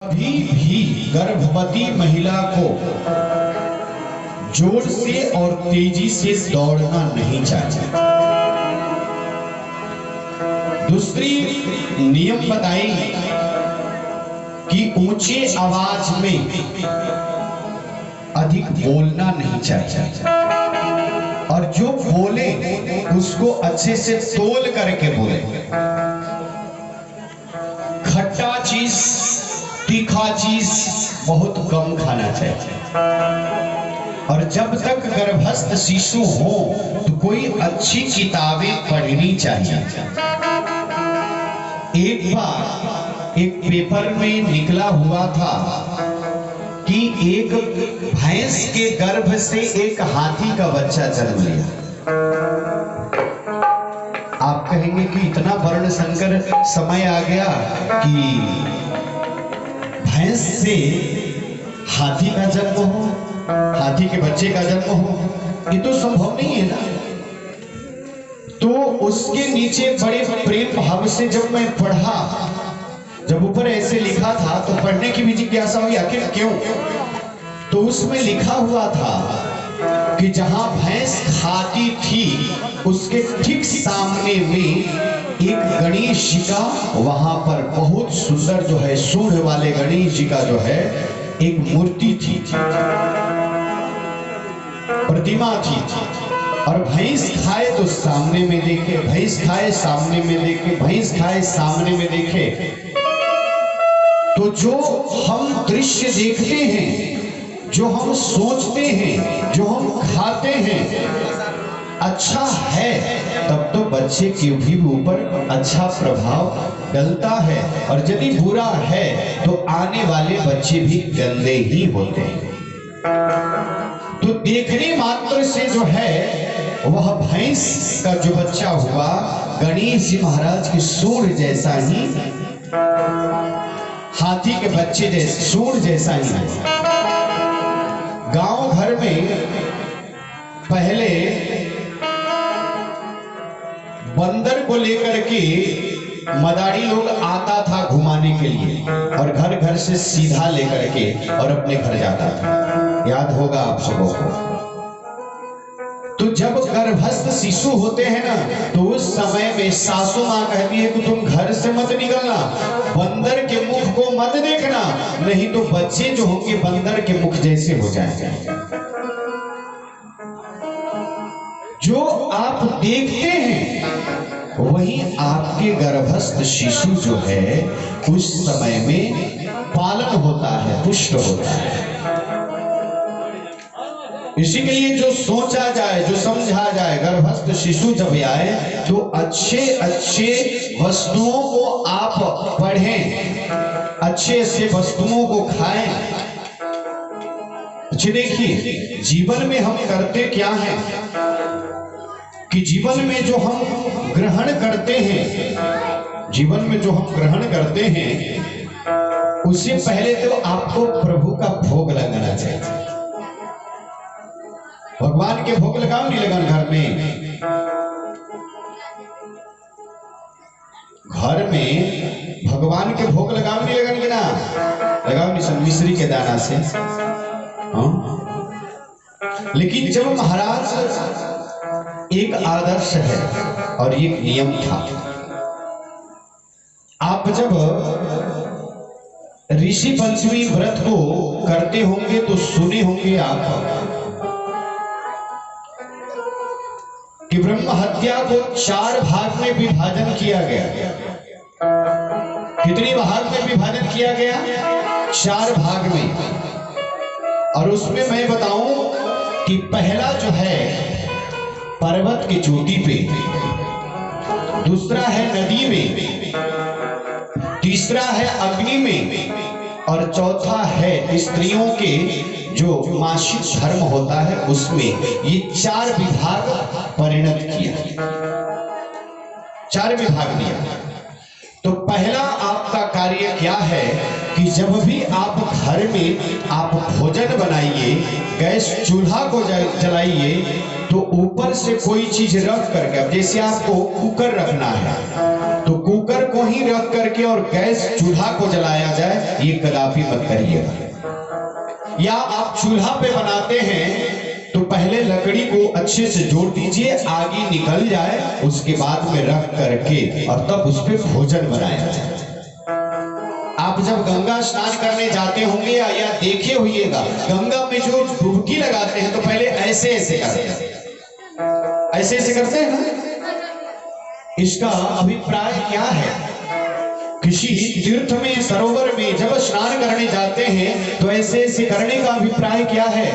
कभी भी गर्भवती महिला को जोर से और तेजी से दौड़ना नहीं चाहिए। दूसरी नियम बताई कि ऊंचे आवाज में अधिक बोलना नहीं चाहिए और जो बोले उसको अच्छे से तोल करके बोले। खट्टा चीज, तीखा चीज बहुत कम खाना चाहिए। और जब तक गर्भस्थ शिशु हो तो कोई अच्छी किताबें पढ़नी चाहिए। एक बार एक पेपर में निकला हुआ था कि एक भैंस के गर्भ से एक हाथी का बच्चा जन्म लिया। आप कहेंगे कि इतना वर्ण संकर समय आ गया कि भैंस से हाथी का जन्म हो, हाथी के बच्चे का जन्म हो, ये तो संभव नहीं है ना। तो उसके नीचे बड़े प्रेम भाव से जब मैं पढ़ा, जब ऊपर ऐसे लिखा था तो पढ़ने की भी जिज्ञासा हुई आखिर क्यों। तो उसमें लिखा हुआ था कि जहां भैंस खाती थी उसके ठीक सामने में एक गणेश जी का, वहां पर बहुत सुंदर जो है सूंड वाले गणेश जी का जो है एक मूर्ति थी, प्रतिमा थी। और भैंस खाए तो सामने में देखे, भैंस खाए सामने में देखे, भैंस खाए सामने में देखे। तो जो हम दृश्य देखते हैं, जो हम सोचते हैं, जो हम खाते हैं, अच्छा है तब तो बच्चे के भी ऊपर अच्छा प्रभाव डलता है। और यदि बुरा है तो आने वाले बच्चे भी गंदे ही होते हैं। तो देखने मात्र से जो है वह भैंस का जो बच्चा हुआ गणेश जी महाराज की सूंड जैसा ही, हाथी के बच्चे जैसे सूंड जैसा ही है। गांव घर में पहले बंदर को लेकर के मदारी लोग आता था घुमाने के लिए और घर घर से सीधा लेकर के और अपने घर जाता था, याद होगा आप सबों को। तो जब गर्भस्थ शिशु होते हैं ना तो उस समय में सासू मां कहती है कि तुम घर से मत निकलना, बंदर के मुख को मत देखना, नहीं तो बच्चे जो होंगे बंदर के मुख जैसे हो जाएंगे। जो आप देखते हैं वही आपके गर्भस्थ शिशु जो है उस समय में पालन होता है, पुष्ट होता है। इसी के लिए जो सोचा जाए, जो समझा जाए, गर्भस्थ शिशु जब आए तो अच्छे अच्छे वस्तुओं को आप पढ़ें, अच्छे अच्छे वस्तुओं को खाएं। अच्छा देखिए, जीवन में हम करते क्या हैं कि जीवन में जो हम ग्रहण करते हैं, जीवन में जो हम ग्रहण करते हैं उससे पहले तो आपको प्रभु का भोग लगाना चाहिए। भगवान के भोग लगाओ नहीं लगाओ घर में, घर में भगवान के भोग लगाओ नहीं लगाएंगे ना, लगाओ नहीं सब मिश्री के दाना से। हाँ? लेकिन जब महाराज एक आदर्श है और एक नियम था, आप जब ऋषि पंचमी व्रत को करते होंगे तो सुने होंगे आप कि ब्रह्म हत्या को 4 भाग में विभाजन किया गया। कितनी भाग में विभाजन किया गया? 4 भाग में। और उसमें मैं बताऊं कि पहला जो है पर्वत की चोटी पे, दूसरा है नदी में, तीसरा है अग्नि में और चौथा है स्त्रियों के जो मासिक धर्म होता है उसमें। ये 4 विभाग परिणत किया, 4 विभाग दिया। तो पहला आपका कार्य क्या है कि जब भी आप घर में आप भोजन बनाइए, गैस चूल्हा को जलाइए तो ऊपर से कोई चीज रख करके, अब जैसे आपको कुकर रखना है तो कुकर को ही रख करके और गैस चूल्हा को जलाया जाए, ये कदापि मत करिएगा। या आप चूल्हा पे बनाते हैं तो पहले लकड़ी को अच्छे से जोड़ दीजिए, आगे निकल जाए, उसके बाद में रख करके और तब उस पर भोजन बनाया जाए। आप जब गंगा स्नान करने जाते होंगे या देखे होइएगा, गंगा में जो डुबकी लगाते हैं तो पहले ऐसे ऐसे करते हैं, ऐसे ऐसे करते हैं ना। इसका अभिप्राय क्या है? किसी तीर्थ में, सरोवर में जब स्नान करने जाते हैं तो ऐसे ऐसे करने का अभिप्राय क्या है?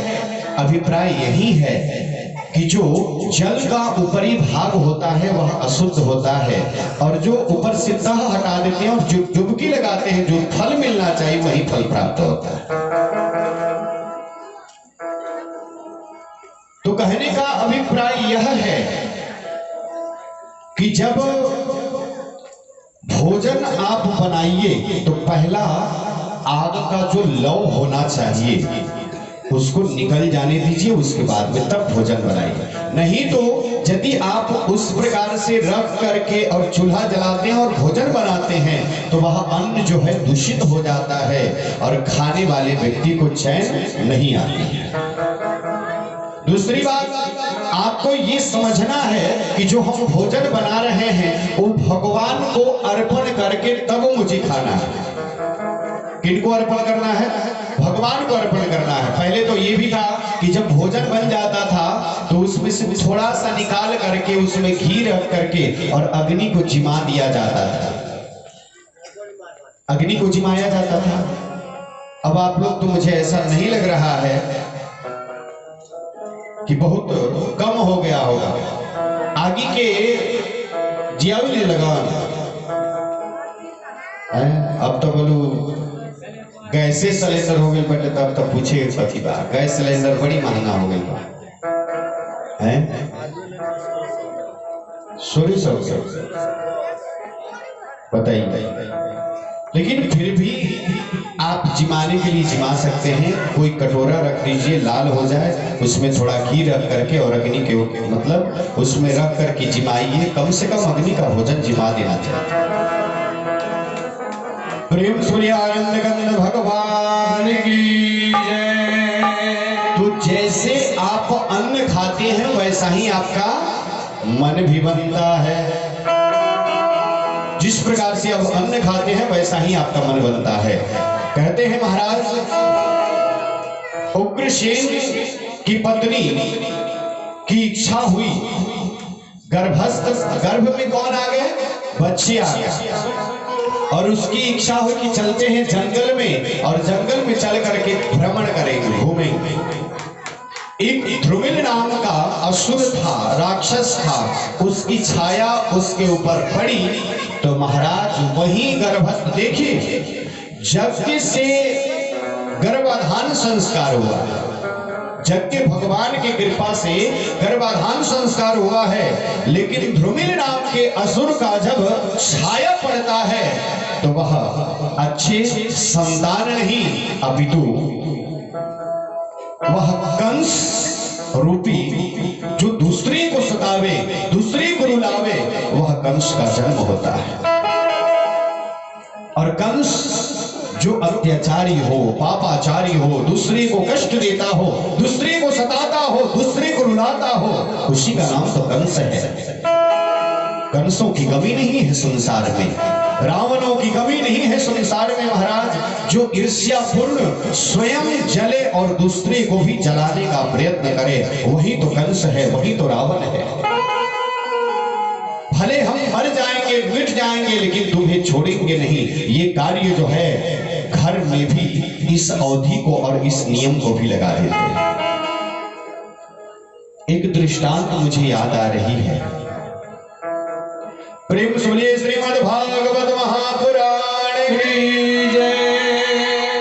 अभिप्राय यही है कि जो जल का ऊपरी भाग होता है वह अशुद्ध होता है, और जो ऊपर से तह हटा देते हैं और जो डुबकी लगाते हैं, जो फल मिलना चाहिए वही फल प्राप्त होता है। तो कहने का अभिप्राय यह है कि जब भोजन आप बनाइए तो पहला आग का जो लौ होना चाहिए उसको निकल जाने दीजिए, उसके बाद में तब भोजन बनाइए। नहीं तो यदि आप उस प्रकार से रख करके और चूल्हा जलाते हैं और भोजन बनाते हैं तो वह अन्न जो है दूषित हो जाता है और खाने वाले व्यक्ति को चैन नहीं आती है। दूसरी बात, आपको ये समझना है कि जो हम भोजन बना रहे हैं वो भगवान को अर्पण करके तब मुझे खाना है। किनको अर्पण करना है? भगवान को अर्पण करना है। पहले तो ये भी था कि जब भोजन बन जाता था तो उसमें से थोड़ा सा निकाल करके उसमें घी रख करके और अग्नि को जिमा दिया जाता था, अग्नि को जिमाया जाता था। अब आप लोग तो, मुझे ऐसा नहीं लग रहा है कि बहुत कम हो गया होगा, आगे के जियावली लगान अब तो बोलू गैसे सिलेंडर हो गए बटे, तब तब पूछे कथी बा, गैस सिलेंडर बड़ी महंगा हो गई बा है, सॉरी बताइए। लेकिन फिर भी आप जिमाने के लिए जिमा सकते हैं। कोई कटोरा रख लीजिए, लाल हो जाए, उसमें थोड़ा घी रख करके और अग्नि के मतलब उसमें रख करके जिमाइए। कम से कम अग्नि का भोजन जिमा देना चाहिए। प्रेम सूर्यानंद गंध भगवान की जय। तो जैसे आप अन्न खाते हैं वैसा ही आपका मन भी बनता है। जिस प्रकार से आप अन्न खाते हैं वैसा ही आपका मन बनता है। कहते हैं महाराज, उग्रसेन की पत्नी की इच्छा हुई, गर्भ में कौन आ गए? बच्चे आ गए, और उसकी इच्छा हुई कि चलते हैं जंगल में और जंगल में चल करके भ्रमण करेंगे, घूमेंगे। एक ध्रुविल नाम का असुर था, राक्षस था, उसकी छाया उसके ऊपर पड़ी तो महाराज वही गर्भस्थ, देखिए यज्ञ से गर्भाधान संस्कार हुआ, यज्ञ भगवान की कृपा से गर्भाधान संस्कार हुआ है। लेकिन ध्रुमिल नाम के असुर का जब छाया पड़ता है तो वह अच्छे संतान नहीं अपितु वह कंस रूपी जो दूसरे को सतावे, दूसरे को रुलावे, वह कंस का जन्म होता है। और कंस जो अत्याचारी हो, पापाचारी हो, दूसरे को कष्ट देता हो, दूसरे को सताता हो, दूसरे को रुलाता हो, उसी का नाम तो कंस है। कंसों की कमी नहीं है संसार में, रावणों की कमी नहीं है संसार में महाराज। जो ईर्ष्यापूर्ण स्वयं जले और दूसरे को भी जलाने का प्रयत्न करे, वही तो कंस है, वही तो रावण है। भले हम मर जाएंगे, मिट जाएंगे, लेकिन तुम्हें छोड़ेंगे नहीं। ये कार्य जो है घर में भी इस अवधि को और इस नियम को भी लगा देते हैं। एक दृष्टांत मुझे याद आ रही है। प्रेम सुनिए श्रीमद् भागवत महापुराण की जय,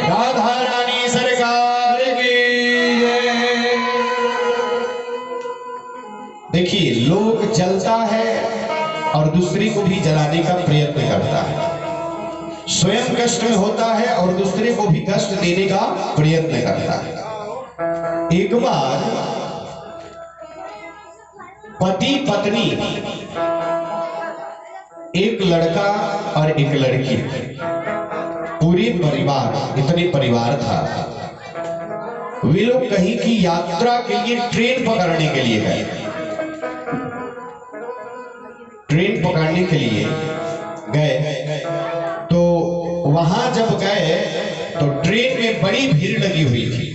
राधा रानी सरकार की जय। देखिए, लोग जलता है और दूसरे को भी जलाने का प्रयत्न करता है, स्वयं कष्ट में होता है और दूसरे को भी कष्ट देने का प्रयत्न करता है। एक बार पति पत्नी, एक लड़का और एक लड़की, पूरी परिवार, इतने परिवार था। वे लोग कहीं की यात्रा के लिए ट्रेन पकड़ने के लिए गए। ट्रेन पकड़ने के लिए गए तो वहां जब गए तो ट्रेन में बड़ी भीड़ लगी हुई थी।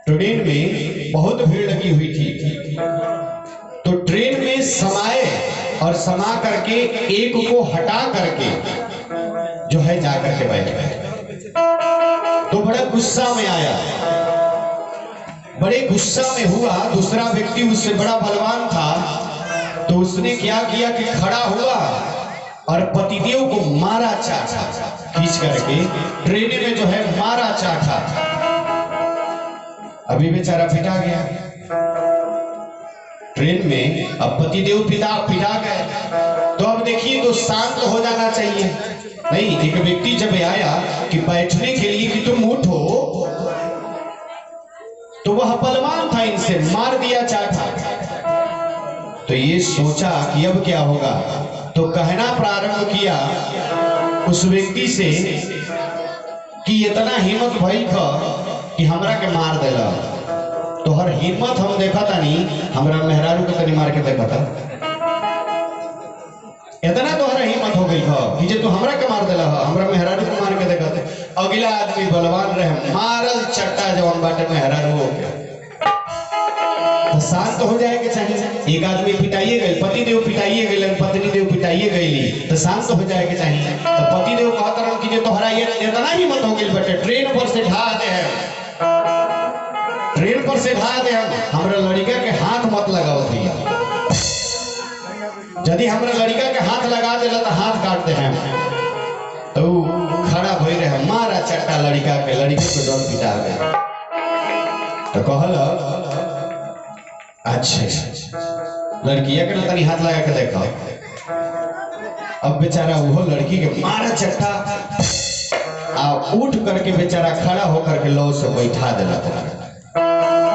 ट्रेन में बहुत भीड़ लगी हुई थी। तो ट्रेन में समाये और समा करके एक को हटा करके जो है जा करके बैठ गए। तो बड़ा गुस्सा में आया, बड़े गुस्सा में हुआ। दूसरा व्यक्ति उससे बड़ा बलवान था, तो उसने क्या किया कि खड़ा हुआ और पतिदेव को मारा चाटा, खींच करके ट्रेन में जो है मारा चाटा। अभी बेचारा पिटा गया ट्रेन में। अब पतिदेव पिता पिटा गए। तो अब देखिए, तो शांत हो जाना चाहिए। नहीं, एक व्यक्ति जब आया कि बैठने के लिए कि तुम उठो, तो वह बलवान था, इनसे मार दिया चाटा। तो ये सोचा कि अब क्या होगा, तो कहना प्रारंभ किया उस व्यक्ति से कि इतना हिम्मत भई था कि हमरा के मार देला। तो हर हिम्मत हम देखा था नहीं, हमरा मेहरारू को तनी मार के देखा था। इतना तो हर हिम्मत हो गई था कि जे तू हमरा के मार देला, हमरा मेहरारू को मार के देखा था। अगला आदमी बलवान रहे, मारल चट्टा जवान बाटे मेहरारू हो गया। तो शांत हो जाएगा चाहिए। एक आदमी पिटाइए गए, पति देव पिटाइए गए, पत्नी देव पिटाइए गई, तो शांत हो जाएगा चाहिए। तो पति देव कहता रहा कि तोहरा ये इतना हिम्मत हो गई बटे, ट्रेन पर से ढा दे, ट्रेन पर से ढा दे, हमरा लड़का के हाथ मत लगाओ दिया। यदि हमरा लड़का के हाथ लगा देला तो हाथ काट दे हैं। तो खड़ा भई रहे, मारा चट्टा लड़का के, लड़के को डर पिटा गया। तो कहल अच्छा लड़किया के तनी हाथ लगा के देखा। अब बेचारा वो लड़की के मारा चट्टा आ उठ करके बेचारा खड़ा होकर के लो से बैठा देला।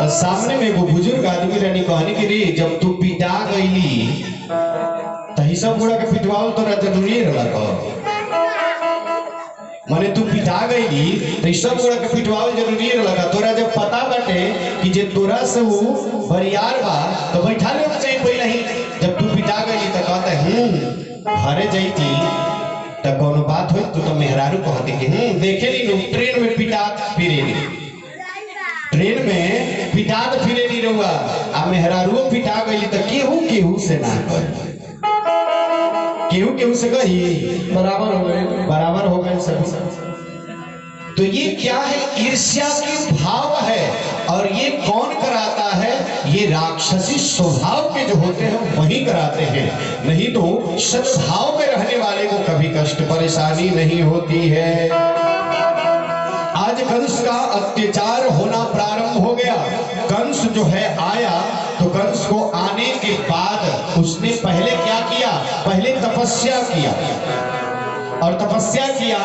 तो सामने में वो बुजुर्ग आदमी रहनी, कहनी कि रे जब तू पिटा गईली तो ही सब बुढ़ा के पिटवाओ तोरा जरूरी रहा। माने तू पिटा गईली तो सब बुढ़ा के पिटवाओ जरूरी लगा। तोरा जब पता बाटे कि जे तोरा से वो बरियार बा तो बैठा लेना चाहिए पहले ही। जब तू पिटा गईली तो कहते घरे जईती तो कोनो बात हो, तू तो मेहरारू कहते कि देखे ली ट्रेन में पिटा फिरेली, ट्रेन में पिटा फिरेली रहुआ आ मेहरारू पिटा गईली तो केहू केहू से ना कही, केहू केहू से कही बराबर हो गए, बराबर हो गए सभी। तो ये क्या है, ईर्ष्या के भाव है। और ये कौन कराता है, ये राक्षसी स्वभाव के जो होते हैं वही कराते हैं। नहीं तो सद्भाव में रहने वाले को कभी कष्ट परेशानी नहीं होती है। आज कंस का अत्याचार होना प्रारंभ हो गया। कंस जो है आया, तो कंस को आने के बाद उसने पहले क्या किया, पहले तपस्या किया। और तपस्या किया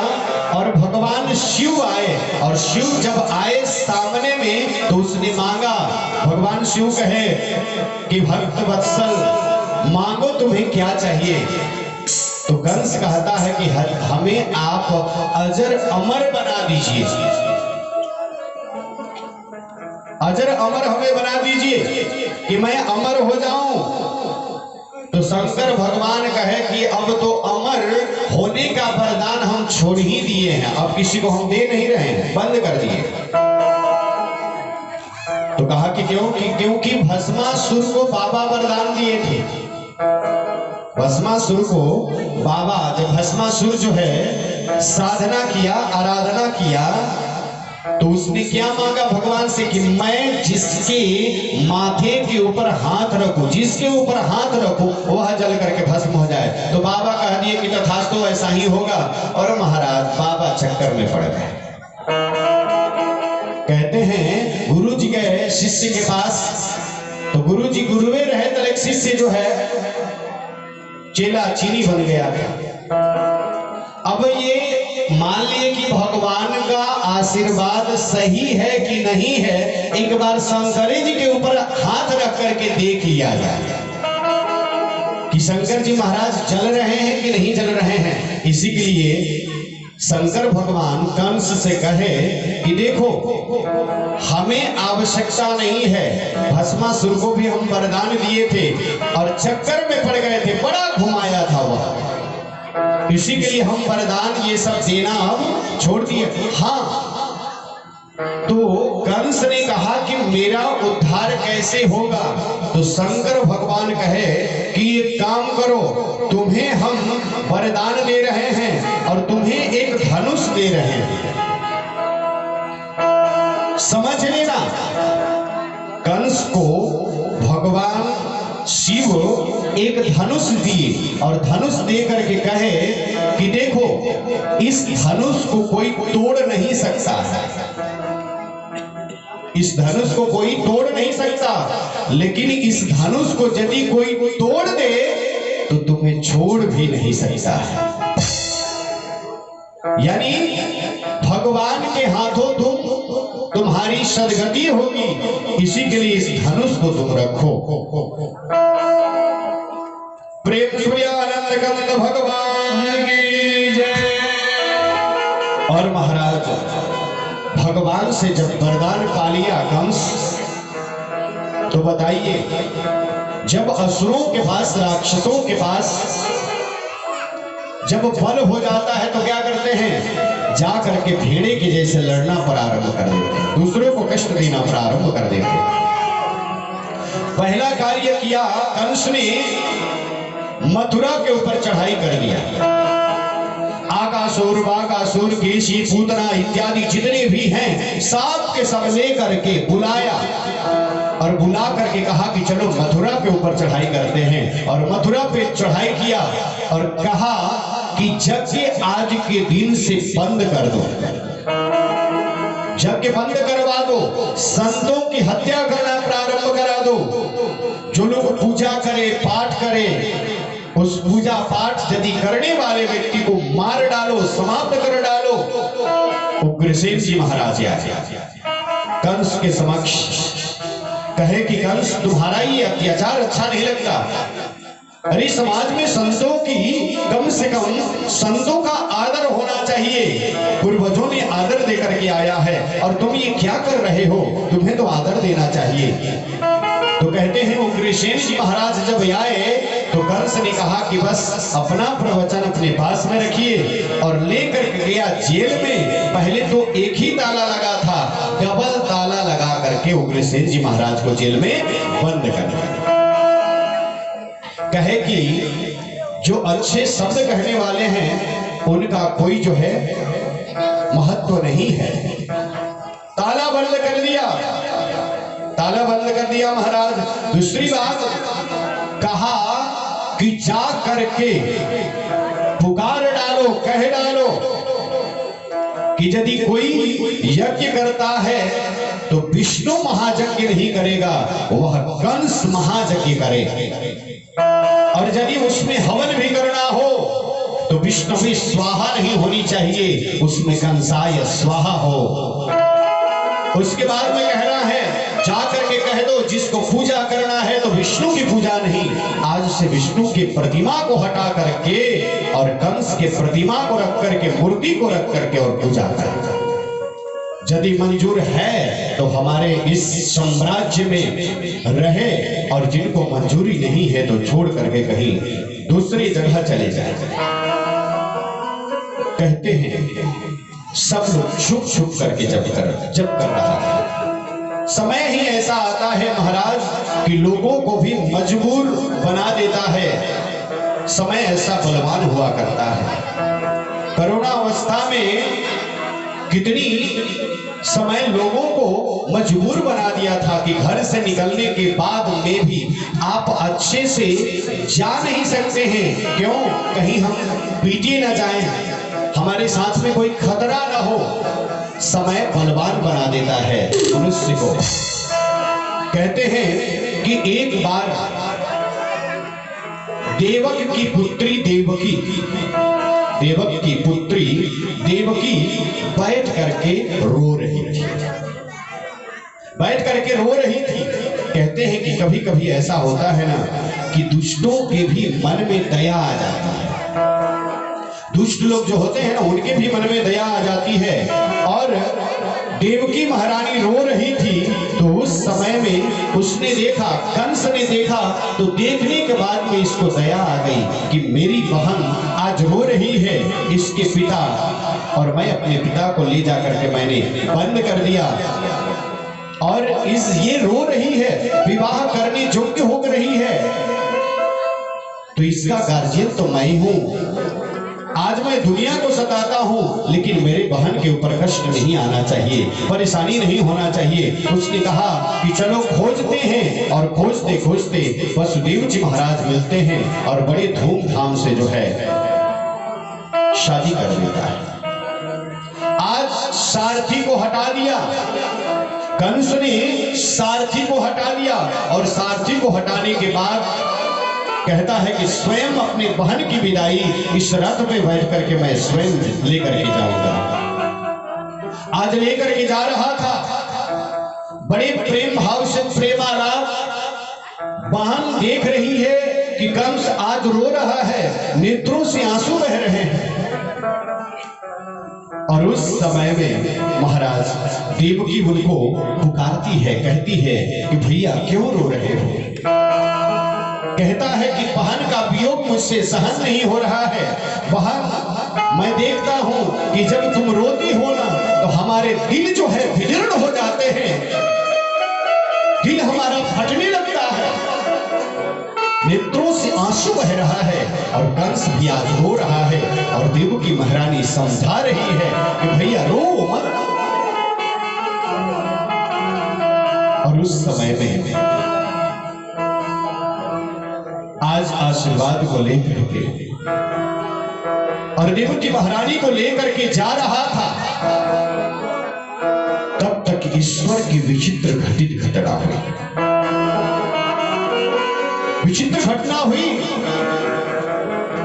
और भगवान शिव आए। और शिव जब आए सामने में तो उसने मांगा, भगवान शिव कहे कि भक्त वत्सल मांगो तुम्हें क्या चाहिए। तो कंस कहता है कि हमें आप अजर अमर बना दीजिए, अजर अमर हमें बना दीजिए कि मैं अमर हो जाऊं। तो शंकर भगवान कहे कि अब तो अमर होने का वरदान हम छोड़ ही दिए हैं, अब किसी को हम दे नहीं रहे हैं, बंद कर दिए। तो कहा कि क्योंकि भस्मासुर को बाबा वरदान दिए थे। भस्मासुर को बाबा, जब भस्मासुर जो है साधना किया, आराधना किया, तो उसने क्या मांगा भगवान से कि मैं जिसके माथे के ऊपर हाथ रखूं, जिसके ऊपर हाथ रखूं वह जल करके भस्म हो जाए। तो बाबा कह दिए कि तथास्तु ऐसा ही होगा। और महाराज बाबा चक्कर में पड़ गए। कहते हैं गुरु जी गए शिष्य के पास, तो गुरु जी गुरुवे रहे, तो एक शिष्य जो है चेला चीनी बन गया। अब ये मान लिए कि भगवान का आशीर्वाद सही है कि नहीं है, एक बार शंकर जी के ऊपर हाथ रख करके देख लिया जाए कि शंकर जी महाराज जल रहे हैं कि नहीं जल रहे हैं। इसी के लिए शंकर भगवान कंस से कहे कि देखो, हमें आवश्यकता नहीं है, भस्मासुर को भी हम वरदान दिए थे और चक्कर में पड़ गए थे, बड़ा घुमाया था वह, इसी के लिए हम वरदान ये सब देना अब छोड़ दिए। हाँ, तो कंस ने कहा कि मेरा उद्धार कैसे होगा? तो शंकर भगवान कहे कि एक काम करो, तुम्हें हम वरदान दे रहे हैं और तुम्हें एक धनुष दे रहे हैं, समझ लेना। कंस को भगवान शिव एक धनुष दिए और धनुष दे करके कहे कि देखो, इस धनुष को कोई तोड़ नहीं सकता, इस धनुष को कोई तोड़ नहीं सकता, लेकिन इस धनुष को यदि कोई तोड़ दे तो तुम्हें छोड़ भी नहीं सकता। यानी भगवान के हाथों तुम्हारी सदगति होगी, इसी के लिए इस धनुष को तुम रखो। प्रेम सूर्यानंद कंद भगवान की जय। और महाराज भगवान से जब वरदान पा लिया कंस, तो बताइए, जब असुरों के पास, राक्षसों के पास जब बल हो जाता है तो क्या करते हैं? जा करके भेड़े के जैसे लड़ना प्रारंभ कर देते हैं, दूसरों को कष्ट देना प्रारंभ कर देते हैं। पहला कार्य किया कंस ने, मथुरा के ऊपर चढ़ाई कर दिया। आकासुर, बाकासुर, केशी, पूतना इत्यादि जितने भी हैं सब के सब लेकर के बुलाया और बुला करके कहा कि चलो मथुरा के ऊपर चढ़ाई करते हैं। और मथुरा पे चढ़ाई किया और कहा कि यज्ञ आज के दिन से बंद कर दो, यज्ञ बंद करवा दो, संतों की हत्या करना प्रारंभ करा दो। जो लोग पूजा करे, पाठ करे, उस पूजा पाठ यदि करने वाले व्यक्ति को मार डालो, समाप्त कर डालो। उग्रसेन जी महाराज आए कंस के समक्ष, कहे कि कंस, तुम्हारा ये अत्याचार अच्छा नहीं लगता। अरे समाज में संतों की, कम से कम संतों का आदर होना चाहिए, पूर्वजों ने आदर देकर के आया है और तुम ये क्या कर रहे हो? तुम्हें तो आदर देना चाहिए। तो कहते हैं उग्रसेन जी महाराज जब आए तो कंस ने कहा कि बस अपना प्रवचन अपने पास में रखिए और लेकर गया जेल में। पहले तो एक ही ताला लगा था, डबल ताला लगा करके उग्रसेन जी महाराज को जेल में बंद कर दिया। कहे कि जो अच्छे शब्द कहने वाले हैं उनका कोई जो है महत्व नहीं है। ताला बंद कर दिया, ताला बंद कर दिया महाराज। दूसरी बात कहा कि जा करके पुकार डालो, कह डालो कि यदि कोई यज्ञ करता है तो विष्णु महायज्ञ नहीं करेगा, वह कंस महायज्ञ करे। और यदि उसमें हवन भी करना हो तो विष्णु भी स्वाहा नहीं होनी चाहिए, उसमें कंसाय स्वाहा हो। उसके बाद में कहना है, जाकर के कह दो जिसको पूजा करना है तो विष्णु की पूजा नहीं, आज से विष्णु की प्रतिमा को हटा करके और कंस के प्रतिमा को रख करके, मूर्ति को रख करके और पूजा कर। यदि मंजूर है तो हमारे इस साम्राज्य में रहे, और जिनको मंजूरी नहीं है तो छोड़ करके कहीं दूसरी जगह चले जाए। कहते हैं सब लोग छुप छुप करके जब कर रहा है। समय ही ऐसा आता है महाराज कि लोगों को भी मजबूर बना देता है। समय ऐसा बलवान हुआ करता है। कोरोना अवस्था में कितनी समय लोगों को मजबूर बना दिया था कि घर से निकलने के बाद में भी आप अच्छे से जा नहीं सकते हैं। क्यों? कहीं हम पीटे न जाएं, हमारे साथ में कोई खतरा न हो। समय बलवान बना देता है मनुष्य को। कहते हैं कि एक बार देवक की पुत्री देवकी देवक की पुत्री देवकी बैठ करके रो रही थी, बैठ करके रो रही थी। कहते हैं कि कभी कभी ऐसा होता है ना कि दुष्टों के भी मन में दया आ जाती है। दुष्ट लोग जो होते हैं ना उनके भी मन में दया आ जाती है। और देवकी महारानी रो रही थी तो उस समय में उसने देखा, कंस ने देखा, तो देखने के बाद में इसको दया आ गई कि मेरी बहन आज रो रही है, इसके पिता और मैं अपने पिता को ले जा करके मैंने बंद कर दिया और ये रो रही है, विवाह करने योग्य हो रही है, तो इसका गार्जियन तो मैं हूं। आज मैं दुनिया को सताता हूं लेकिन मेरे बहन के ऊपर कष्ट नहीं आना चाहिए, परेशानी नहीं होना चाहिए। उसने कहा कि चलो खोजते हैं, और खोजते खोजते वसुदेव जी महाराज मिलते हैं और बड़े धूमधाम से जो है शादी कर देता है। आज सारथी को हटा दिया, कंस ने सारथी को हटा दिया, और सारथी को हटाने के बाद कहता है कि स्वयं अपनी बहन की विदाई इस रथ पे बैठ करके मैं स्वयं लेकर के जाऊंगा। आज लेकर के जा रहा था, बड़े प्रेम भाव से प्रेमाला बहन देख रही है कि कंस आज रो रहा है, नेत्रों से आंसू बह रहे हैं। और उस समय में महाराज देवकी उनको पुकारती है, कहती है कि भैया क्यों रो रहे हो। कहता है कि बहन का वियोग मुझसे सहन नहीं हो रहा है। बहन, मैं देखता हूं कि जब तुम रोती हो ना तो हमारे दिल जो है विदीर्ण हो जाते हैं, दिल हमारा फटने लगता है, नेत्रों से आंसू बह रहा है। और कंस भी आज रो रहा है और देवकी महारानी समझा रही है कि भैया रो मत। और उस समय में आज आशीर्वाद को लेकर के और देवकी महारानी को लेकर के जा रहा था, तब तक ईश्वर की विचित्र घटित घटना हुई। विचित्र घटना हुई।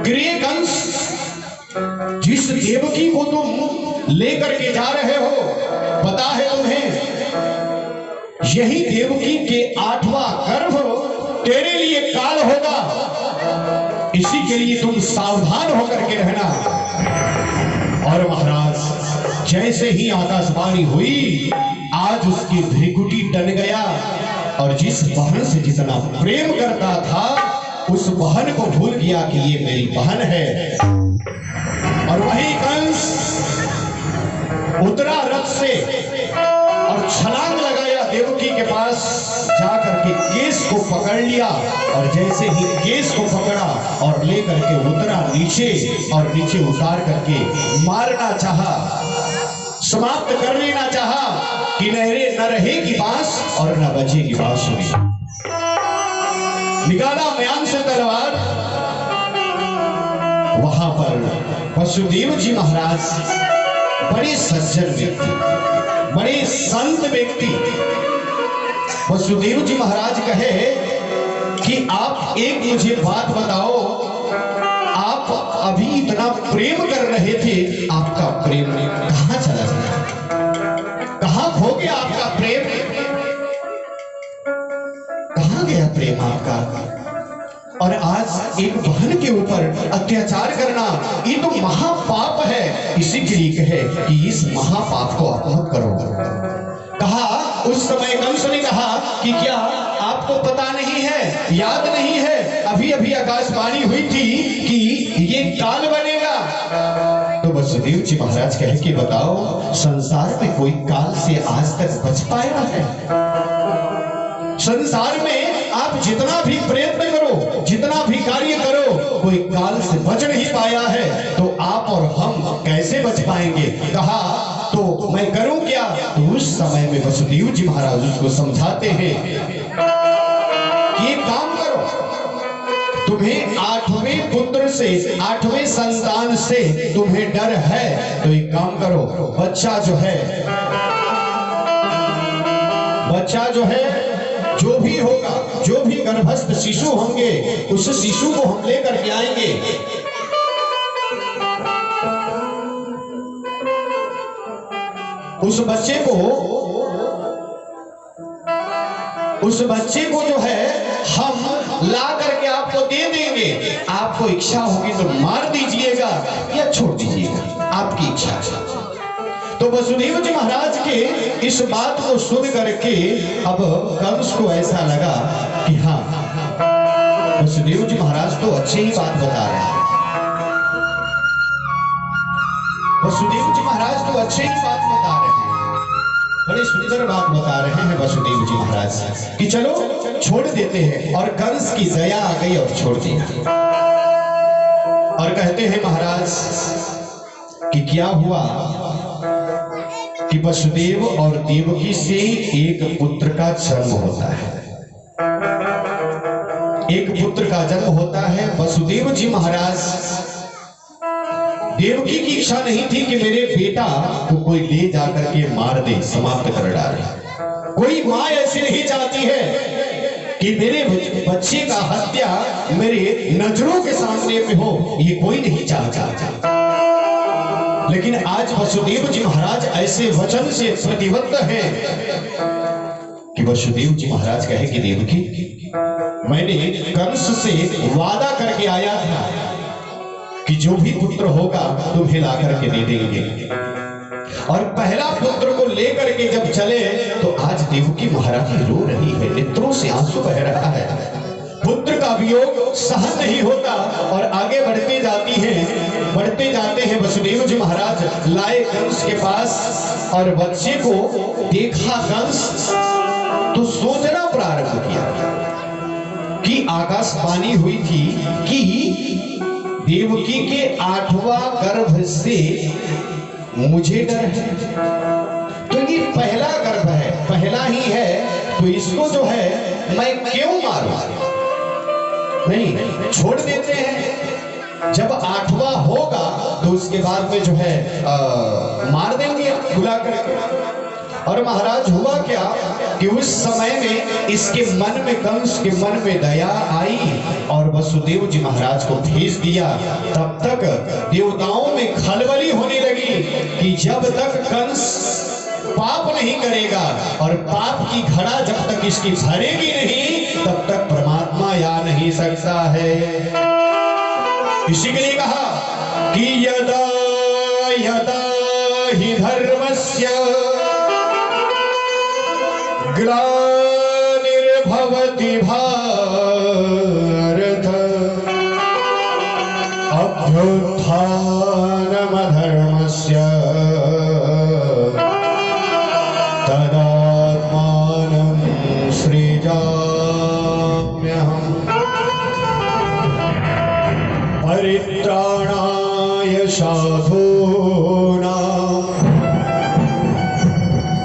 गृह कंस, जिस देवकी को तुम लेकर के जा रहे हो, पता है तुम्हें यही देवकी के 8वां गर्भ तेरे लिए काल होगा, इसी के लिए तुम सावधान होकर के रहना। और महाराज जैसे ही आकाशवाणी हुई, आज उसकी भ्रिकुटी टन गया, और जिस बहन से जितना प्रेम करता था उस बहन को भूल गया कि ये मेरी बहन है। और वही कंस उतरा रथ से और छलांग लगाया देवकी के पास, जाकर के केस को पकड़ लिया, और जैसे ही केस को पकड़ा और लेकर के उतरा नीचे, और नीचे उतार करके मारना चाहा, समाप्त कर लेना चाहा कि न रहेगी बांस और न बजेगी बांसुरी। निकाला म्यान से तलवार। वहां पर वसुदेव जी महाराज बड़े सज्जन व्यक्ति, बड़े संत व्यक्ति, वसुदेव जी महाराज कहे कि आप एक मुझे बात बताओ, आप अभी इतना प्रेम कर रहे थे, आपका प्रेम कहां चला गया, कहां खो गया आपका प्रेम, कहां गया प्रेम आपका। और आज एक बहन के ऊपर अत्याचार करना ये तो महापाप है, इसी के लिए कहे कि इस महापाप को आप मत करो। कहा, उस समय कंस ने कहा कि क्या आपको पता नहीं है, याद नहीं है, अभी अभी आकाशवाणी हुई थी कि ये काल बनेगा। तो वसुदेव जी महाराज कहे कि बताओ, संसार में कोई काल से आज तक बच पाया है? संसार में आप जितना भी प्रयत्न करो, जितना भी कार्य करो, कोई काल से बच नहीं पाया है, तो आप और हम कैसे बच पाएंगे। कहा तो मैं करूं क्या। तो उस समय में वसुदेव जी महाराज उसको समझाते हैं कि ये काम करो, तुम्हें 8वें पुत्र से, 8वें संतान से तुम्हें डर है, तो एक काम करो, बच्चा जो है जो भी होगा, जो भी गर्भस्थ शिशु होंगे, उस शिशु को हम लेकर के आएंगे, उस बच्चे को जो है हम ला करके आपको दे देंगे, आपको इच्छा होगी तो मार दीजिएगा या छोड़ दीजिएगा, आपकी इच्छा है। तो वसुदेव जी महाराज के इस बात को सुन करके अब कंस को ऐसा लगा कि हाँ, वसुदेव जी महाराज तो अच्छी ही बात बता रहे हैं, वसुदेव जी महाराज तो अच्छी ही बात बता रहे हैं, बड़ी सुंदर बात बता रहे हैं वसुदेव जी महाराज कि चलो छोड़ देते हैं। और कंस की दया आ गई और छोड़ दिया। और कहते हैं महाराज कि क्या हुआ कि वसुदेव और देवकी से एक पुत्र का जन्म होता है, एक पुत्र का जन्म होता है। वसुदेव जी महाराज, देवकी की इच्छा नहीं थी कि मेरे बेटा को कोई ले जाकर के मार दे, समाप्त कर डाले। कोई माँ ऐसी नहीं चाहती है कि मेरे बच्चे का हत्या मेरे नजरों के सामने में हो, ये कोई नहीं चाहता। लेकिन आज वसुदेव जी महाराज ऐसे वचन से प्रतिबद्ध हैं कि वसुदेव जी महाराज कहे कि देवकी, मैंने कंस से वादा करके आया था कि जो भी पुत्र होगा तुम्हें ला करके दे देंगे। और पहला पुत्र को लेकर के जब चले तो आज देवकी महारानी रो रही है, नेत्रों से आंसू बह रहा है, पुत्र का वियोग सहन नहीं होता। और आगे बढ़ते जाते हैं वसुदेव जी महाराज लाए कंस के पास, और बच्चे को देखा कंस तो सोचना प्रारंभ किया कि आकाशवाणी हुई थी कि देवकी के 8वां गर्भ से मुझे डर है, तो ये पहला गर्भ है, पहला ही है, तो इसको जो है मैं क्यों मारूं? नहीं, छोड़ देते हैं, जब 8वां होगा तो उसके बाद में जो है मार देंगे बुला करके। और महाराज हुआ क्या कि उस समय में इसके मन में, कंस के मन में दया आई और वसुदेव जी महाराज को भेज दिया। तब तक देवताओं में खलबली होने लगी कि जब तक कंस पाप नहीं करेगा और पाप की घड़ा जब तक इसकी भरेगी नहीं, तब तक परमात्मा आ नहीं सकता है। इसी के लिए कहा कि यदा यदा ही धर्मस्य ग्लानिर्भवति भारत अभ्युत्थानमधर्मस्य तदात्मानं सृजाम्यहम् परित्राणाय साधूनां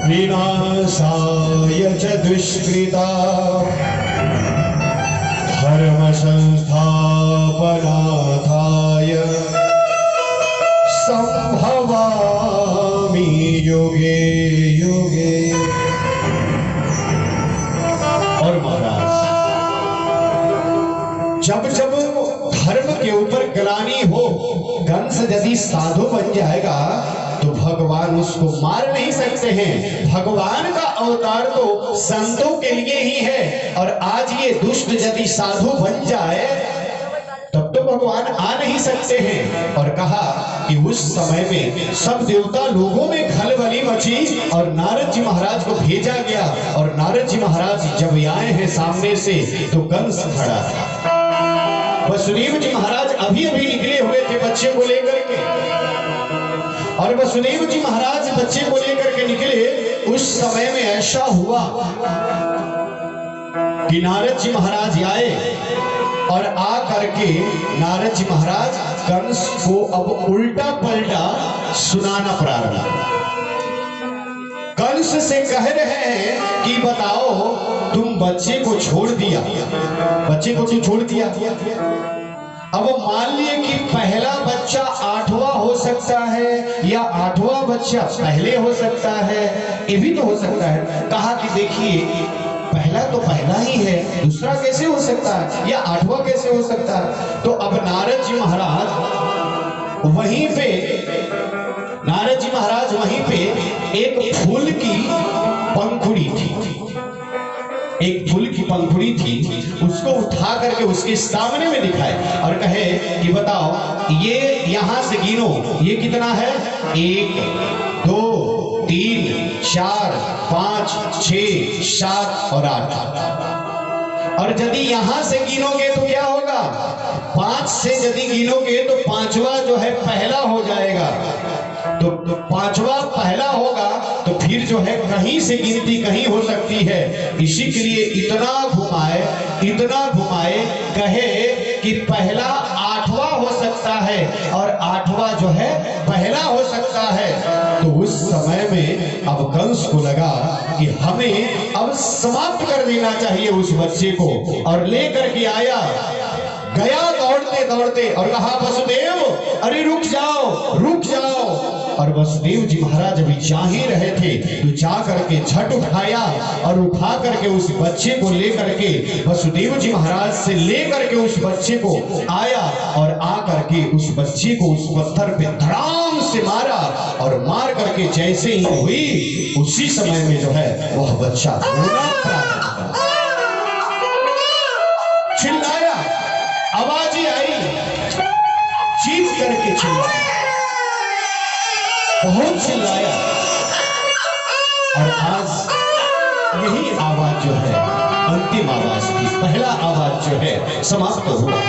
विनाशाय च दुष्कृता धर्म संस्थापनार्थाय संभवामि युगे युगे। और महाराज, जब जब धर्म के ऊपर ग्लानि हो, कंस यदि साधु बन जाएगा तो भगवान उसको मार नहीं सकते हैं। भगवान का अवतार तो संतों के लिए ही है, और आज ये दुष्ट यदि साधु बन जाए तब तो भगवान आ नहीं सकते हैं। और कहा कि उस समय में सब देवता लोगों में खलबली मची और नारद जी महाराज को भेजा गया। और नारद जी महाराज जब आए हैं सामने से तो कंस खड़ा था। वसुदेव जी महाराज अभी अभी निकले हुए थे बच्चे को लेकर के, और वसुदेव जी महाराज बच्चे को लेकर के निकले। उस समय में ऐसा हुआ कि नारद जी महाराज आए, और आ करके नारद जी महाराज कंस को अब उल्टा पलटा सुनाना प्रारंभ। कंस से कह रहे हैं कि बताओ, तुम बच्चे को छोड़ दिया, बच्चे को क्यों छोड़ दिया? अब मान लिए कि पहला बच्चा 8वां हो सकता है या 8वां बच्चा पहले हो सकता है, ये भी तो हो सकता है। कहा कि देखिए, पहला तो पहला ही है, दूसरा कैसे हो सकता है, या 8वां कैसे हो सकता है? तो अब नारद जी महाराज वहीं पे एक फूल की पंखुड़ी थी, एक फूल की पंखुड़ी थी, उसको उठा करके उसके सामने में दिखाए और कहे कि बताओ ये यहां से गिनो, ये कितना है? 1 2 3 4 5 6 7 और 8। और यदि यहां से गिनोगे तो क्या होगा? 5 से यदि गिनोगे तो पांचवा जो है पहला हो जाएगा, तो पांचवा पहला होगा, तो फिर जो है कहीं से गिनती कहीं हो सकती है। इसी के लिए इतना घुमाए, कहे कि पहला 8वां हो सकता है और 8वां जो है पहला हो सकता है। तो उस समय में अब कंस को लगा कि हमें अब समाप्त कर देना चाहिए उस बच्चे को, और लेकर के आया, गया दौड़ते दौड़ते और कहा वसुदेव अरे रुक जाओ, रुक जाओ। और वसुदेव जी महाराज अभी जा ही रहे थे तो जा करके झट उठाया और उठा करके उस बच्चे को लेकर के वसुदेव जी महाराज से लेकर के उस बच्चे को आया और आ करके उस बच्चे को उस पत्थर पे धड़ाम से मारा, और मार करके जैसे ही हुई उसी समय में जो है वह बच्चा चिल्लाया, आवाज ही आई, चीख करके चिल्लाया, बहुत चिल्लाया। और आज यही आवाज जो है अंतिम आवाज थी, पहला आवाज जो है समाप्त हुआ।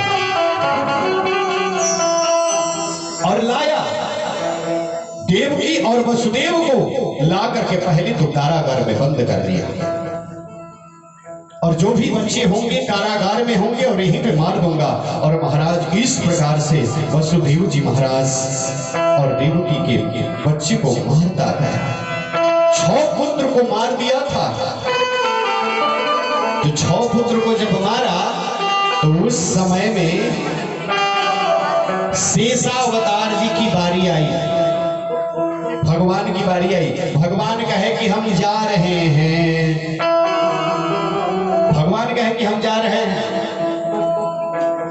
और लाया देवकी और वसुदेव को ला करके पहले तो कारागार में बंद कर दिया, और जो भी बच्चे होंगे कारागार में होंगे और यहीं पे मार दूंगा। और महाराज इस प्रकार से वसुदेव जी महाराज और देवकी के बच्चे को मारता है। 6 पुत्र को मार दिया था, तो 6 पुत्र को जब मारा तो उस समय में शेषावतार जी की बारी आई, भगवान की बारी आई। भगवान कहे कि हम जा रहे हैं, भगवान कहे कि हम जा रहे हैं।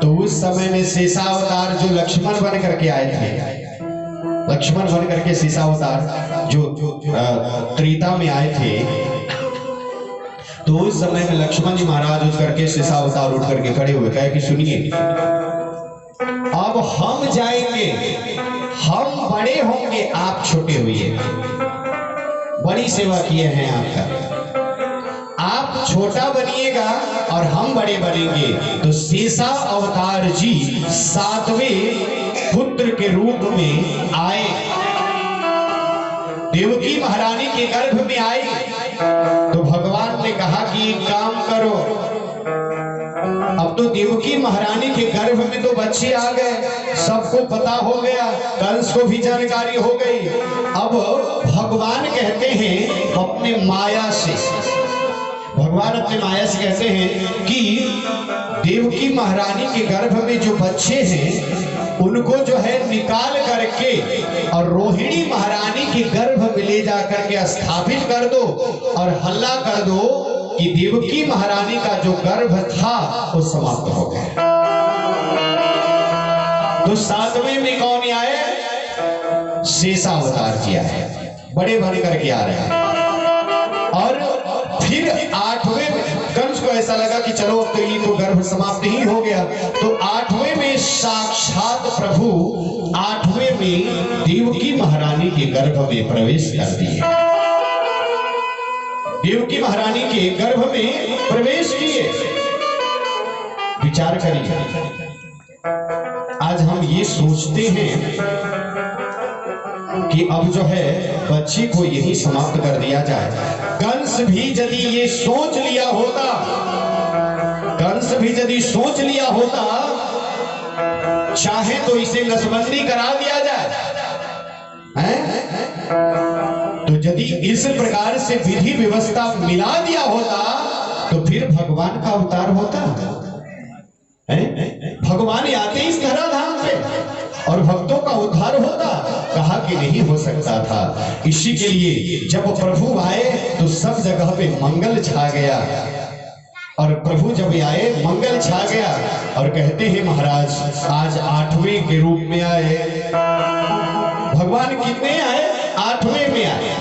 तो उस समय में शेषावतार जो लक्ष्मण बन करके आए थे, लक्ष्मण बन करके शेषावतार जो त्रेता में आए थे, तो उस समय में लक्ष्मण जी महाराज उठ करके शेषावतार उठ करके खड़े हुए कहे कि सुनिए, अब हम जाएंगे, हम बड़े होंगे, आप छोटे हुए, बड़ी सेवा किए हैं आपका, आप छोटा बनिएगा और हम बड़े बनेंगे। तो शेषा अवतार जी 7वें पुत्र के रूप में आए, देवकी महारानी के गर्भ में आए। तो भगवान ने कहा कि एक काम करो, अब तो देवकी महारानी के गर्भ में तो बच्चे आ गए, सबको पता हो गया, कंस को भी जानकारी हो गई। अब भगवान कहते हैं अपने माया से, भगवान अपने माया से कहते हैं कि देवकी महारानी के गर्भ में जो बच्चे हैं उनको जो है निकाल करके और रोहिणी महारानी के गर्भ में ले जा करके स्थापित कर दो, और हल्ला कर दो कि देवकी महारानी का जो गर्भ था वो समाप्त हो गया। तो 7वें में कौन आए? शेषावतार जी आए, बड़े बड़े करके आ रहे हैं। और फिर 8वें में कंस को ऐसा लगा कि चलो अब तो ये तो गर्भ समाप्त ही हो गया, तो 8वें में साक्षात प्रभु 8वें में देवकी महारानी के गर्भ में प्रवेश कर दिए, देवकी महारानी के गर्भ में प्रवेश किए। विचार करिए, आज हम ये सोचते हैं कि अब जो है बच्ची को यही समाप्त कर दिया जाए। कंस भी यदि ये सोच लिया होता, कंस भी यदि सोच लिया होता, चाहे तो इसे नसबंदी करा दिया जाए, हैं? तो यदि इस प्रकार से विधि व्यवस्था मिला दिया होता तो फिर भगवान का अवतार होता है। भगवान आते इस धराधाम पे और भक्तों का उद्धार होता, कहा कि नहीं हो सकता था। इसी के लिए जब प्रभु आए तो सब जगह पे मंगल छा गया, और प्रभु जब आए मंगल छा गया। और कहते हैं महाराज आज 8वें के रूप में आए भगवान, कितने आए? 8वें में आए।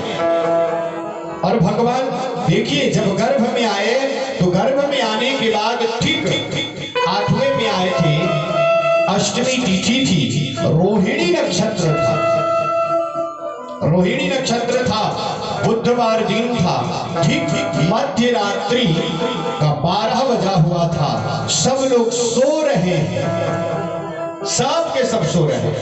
और भगवान देखिए जब गर्भ में आए तो गर्भ में आने के बाद ठीक 8वें में आए थे, अष्टमी तिथि थी, रोहिणी नक्षत्र था, रोहिणी नक्षत्र था, बुधवार दिन था, ठीक मध्य रात्रि का 12 बजा हुआ था, सब लोग सो रहे हैं, सब के सब सो रहे हैं,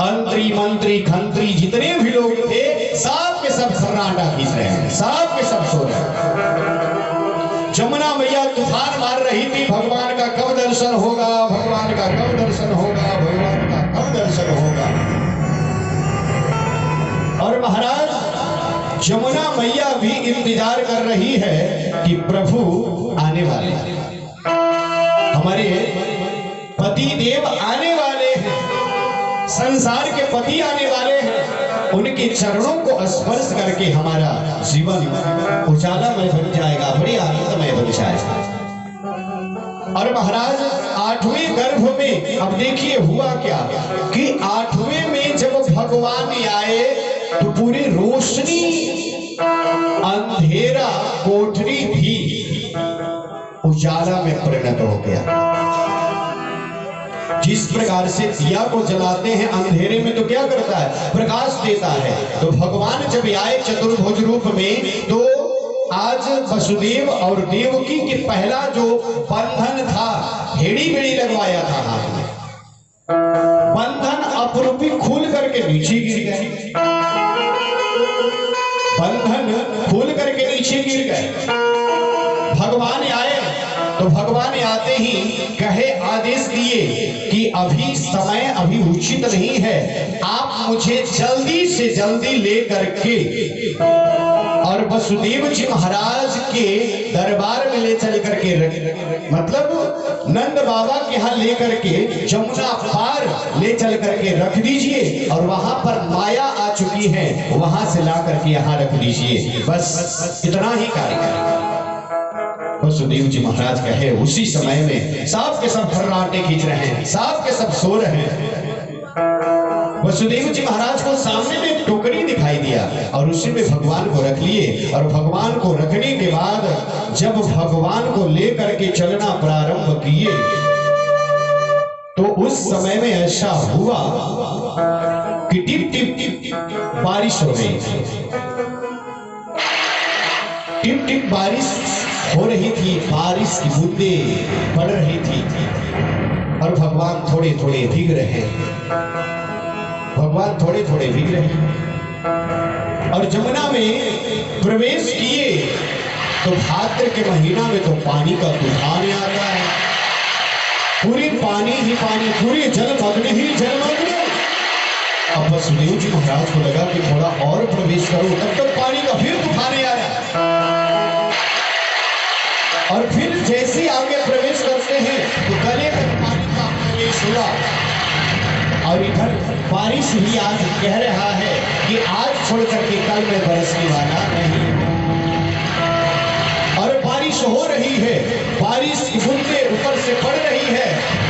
अंतरी मंत्री खंत्री जितने भी लोग थे सब के सब सन्नाटा खींच रहे हैं, सब के सब सो रहे हैं। जमुना मैया तूफान मार रही थी, भगवान का कब दर्शन होगा, भगवान का कब दर्शन होगा, भगवान का कब दर्शन होगा। और महाराज जमुना मैया भी इंतजार कर रही है कि प्रभु आने वाले हैं, हमारे पति देव आने वाले हैं, संसार के पति आने वाले हैं, उनके चरणों को स्पर्श करके हमारा जीवन उजालामय बन जाएगा, बड़ी आनंदमय बन जाएगा। और महाराज 8वें गर्भ में अब देखिए हुआ क्या कि 8वें में जब भगवान आए तो पूरी रोशनी, अंधेरा कोठरी भी उजाला में परिणत हो गया। जिस प्रकार से दिया को जलाते हैं अंधेरे में तो क्या करता है, प्रकाश देता है। तो भगवान जब आए चतुर्भुज रूप में, तो आज वसुदेव और देवकी के पहला जो बंधन था, हेड़ी बेड़ी लगवाया था हाथ में, बंधन अपरूपी खुल करके नीचे गिर गए, बंधन खुल करके नीचे गिर गए। भगवान आए तो भगवान आते ही कहे, आदेश दिए कि अभी समय अभी उचित नहीं है, आप मुझे जल्दी से जल्दी ले करके और वसुदेव जी महाराज के दरबार में ले चल करके, मतलब नंद बाबा के यहाँ ले करके जमुना पार ले चल करके रख दीजिए, और वहां पर माया आ चुकी है, वहां से ला करके यहाँ रख दीजिए, बस इतना ही कार्य करें। वसुदेव जी महाराज कहे, उसी समय में सब के सब फर्राटे खींच रहे हैं, सब के सब सो रहे हैं। वसुदेव जी महाराज को सामने में एक टोकरी दिखाई दिया और उसी में भगवान को रख लिए, और भगवान को रखने के बाद जब भगवान को लेकर के चलना प्रारंभ किए तो उस समय में ऐसा हुआ कि टिप टिप टिप बारिश हो रही थी, टिप टिप बारिश हो रही थी, बारिश की बूंदें पड़ रही थी, और भगवान थोड़े थोड़े भीग रहे, भगवान थोड़े थोड़े भीग रहे। और जमुना में प्रवेश किए तो भाद्र के महीना में तो पानी का तूफान आता है, पूरी पानी ही पानी, पूरी जलमग्न ही जलमग्न। अब वसुदेव जी महाराज को लगा कि थोड़ा और प्रवेश करो, तब तक पानी का फिर तूफान आया, और फिर जैसे आगे प्रवेश करते हैं तो गले तक पानी का प्रवेश हुआ। और इधर बारिश भी आज कह रहा है कि आज छोड़ करके कल में बरसने वाला नहीं, और बारिश हो रही है, बारिश की बूंदें ऊपर से पड़ रही है।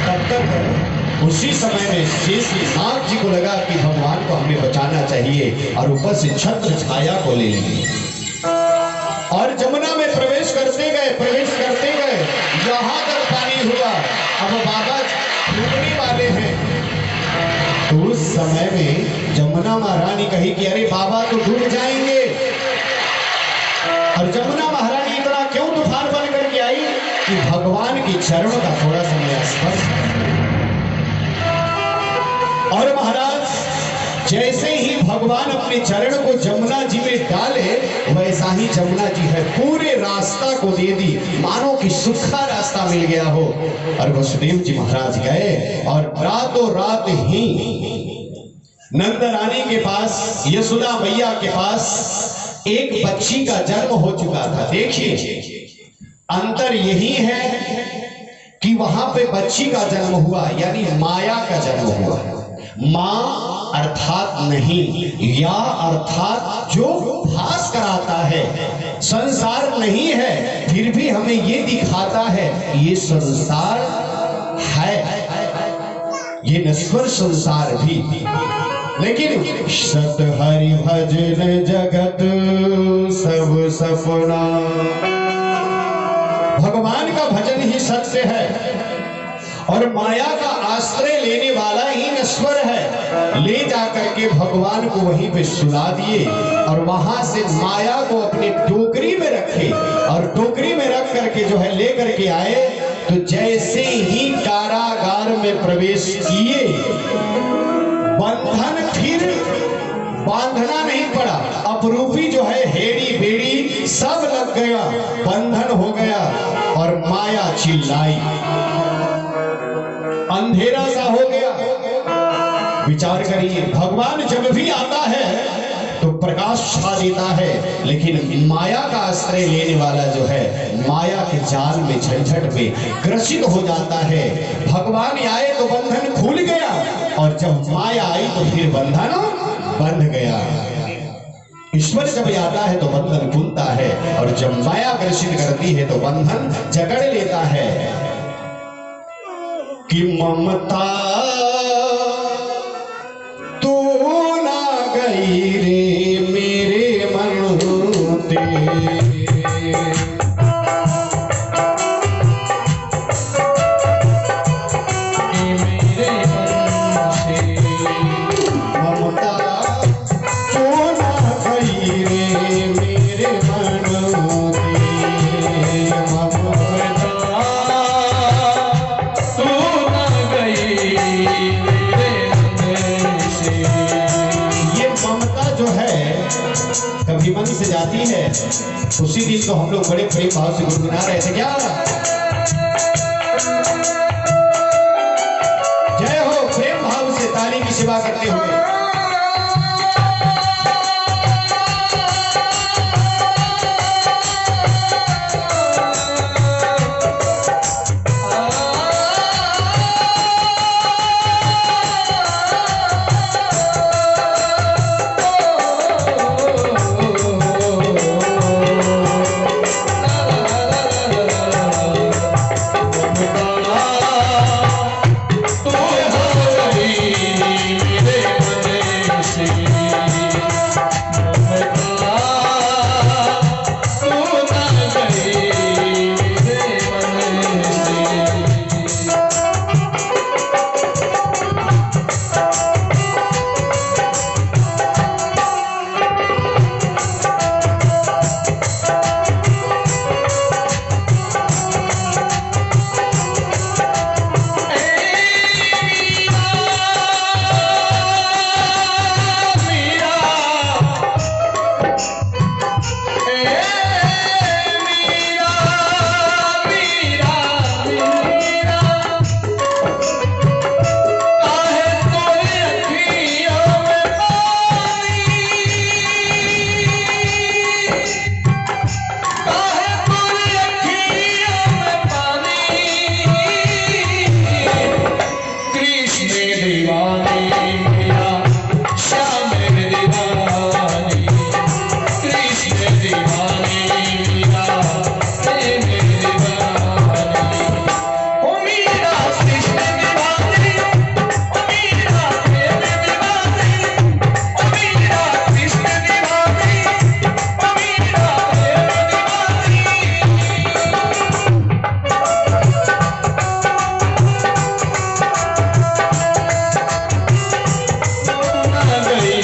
तब तक उसी समय में शेषनाग जी को लगा कि भगवान को हमें बचाना चाहिए, और ऊपर से छत्र छाया को ले लिए और जमुना में प्रवेश करते गए, प्रवेश करते गए, यहां तक पानी हुआ। अब बाबा डूबने वाले हैं, तो उस समय में जमुना महारानी कही कि अरे बाबा तो डूब जाएंगे। और जमुना महारानी इतना क्यों तूफान बन करके आई कि भगवान के चरणों का थोड़ा समय स्पर्श। और महाराज जैसे ही भगवान अपने चरण को जमुना जी में डाले, वैसा ही जमुना जी है पूरे रास्ता को दे दी, मानो कि सूखा रास्ता मिल गया हो। और वसुदेव जी महाराज गए और रातों रात ही नंद रानी के पास, यशोदा मैया के पास एक बच्ची का जन्म हो चुका था। देखिए अंतर यही है कि वहां पे बच्ची का जन्म हुआ, यानी माया का जन्म हुआ। मां अर्थात नहीं, या अर्थात जो भास कराता है, संसार नहीं है फिर भी हमें ये दिखाता है ये संसार है, ये नश्वर संसार भी। लेकिन सत हरि भजन जगत सब सपना। भगवान का भजन ही सत्य है और माया का आश्रय लेने वाला ही नश्वर है। ले जाकर के भगवान को वहीं पे सुला दिए और वहां से माया को अपनी टोकरी में रखे और टोकरी में रख करके जो है ले करके आए। तो जैसे ही कारागार में प्रवेश किए, बंधन फिर बांधना नहीं पड़ा। अपरूपी जो है हेड़ी बेड़ी सब लग गया, बंधन हो गया और माया चिल्लाई, अंधेरा सा हो गया। विचार करिए, भगवान जब भी आता है तो प्रकाश छा देता है, लेकिन माया का आश्रय लेने वाला जो है माया के जाल में झंझट में ग्रसित हो जाता है। भगवान आए तो बंधन खुल गया और जब माया आई तो फिर बंधन बंध गया। ईश्वर जब आता है तो बंधन खुलता है और जब माया ग्रसित करती है तो बंधन जकड़ लेता है। कि ममता तू ना गई रे मेरे मन तेरे, कभी मन से जाती है। उसी दिन तो हम लोग बड़े प्रेम भाव से गुनगुना रहे थे। क्या जय हो, प्रेम भाव से ताली की सेवा करते हुए।